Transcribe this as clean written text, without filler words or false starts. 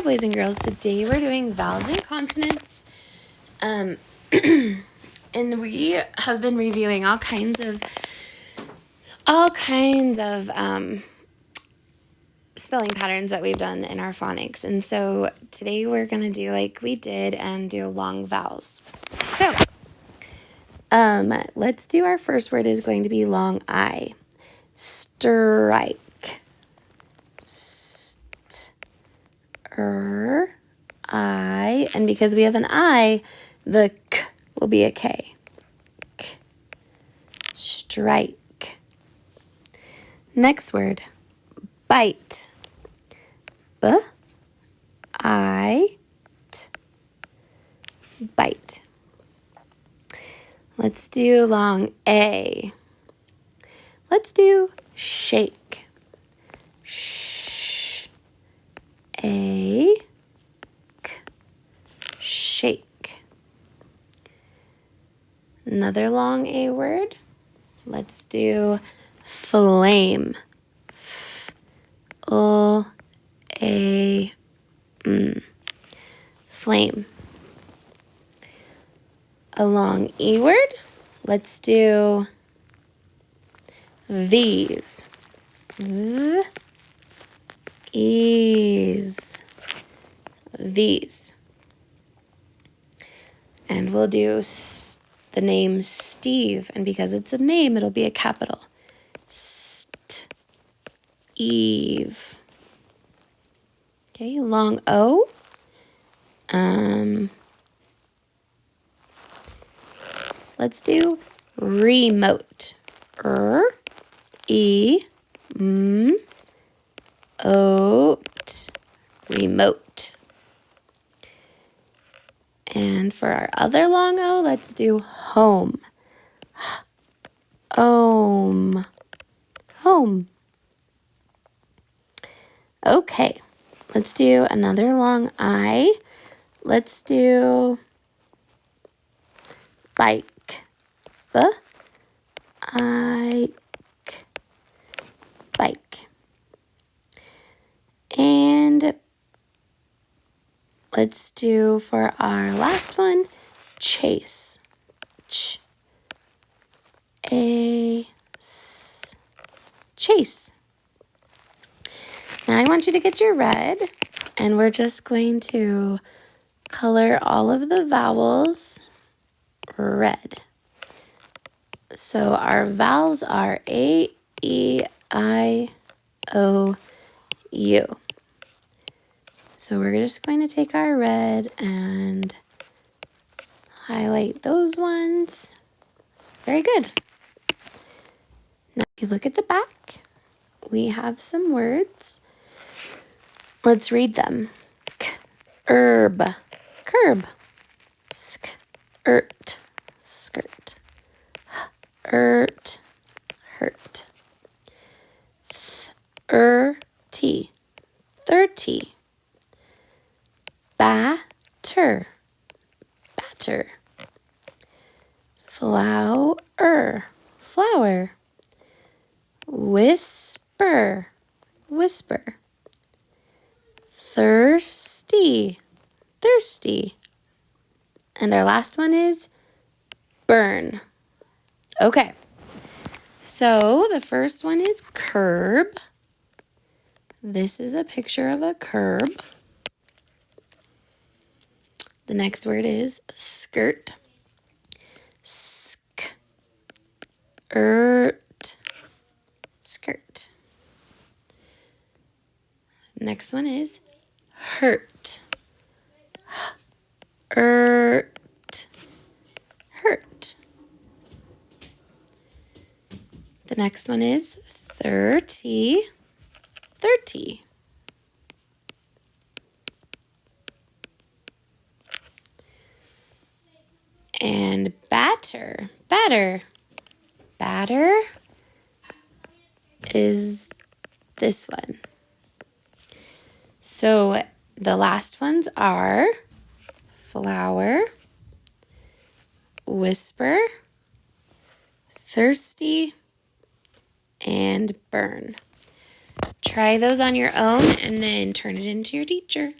boys and girls. Today we're doing vowels and consonants. And we have been reviewing all kinds of spelling patterns that we've done in our phonics. And so today we're going to do like we did and do long vowels. So let's do our first word is going to be long I. Strike. I, and because we have an I, the K will be a K. K. Strike. Next word, bite. B-I-T. Bite. Let's do long A. Let's do shake. A. Shake. Another long A word. Let's do flame. Flame. A long E word. Let's do these. Ease. These. And we'll do the name Steve. And because it's a name, it'll be a capital. Eve. Okay, long O. Let's do remote. Oat. Remote. And for our other long O, let's do home. Home. Okay, let's do another long I. Let's do bike. Bike. And let's do for our last one, chase. Chase. Now I want you to get your red, and we're just going to color all of the vowels red. So our vowels are A, E, I, O, U. So we're just going to take our red and highlight those ones. Very good. Now if you look at the back, we have some words. Let's read them. Herb, curb. Skirt, skirt. Hurt, hurt. 30, 30. Batter, batter. Flower, flower. Whisper, whisper. Thirsty, thirsty. And our last one is burn. Okay, so the first one is curb. This is a picture of a curb. The next word is skirt. Skirt. Skirt. Next one is hurt. Hurt. Hurt. The next one is 30. 30. And batter. Batter. Batter is this one. So the last ones are flower, whisper, thirsty, and burn. Try those on your own and then turn it into your teacher.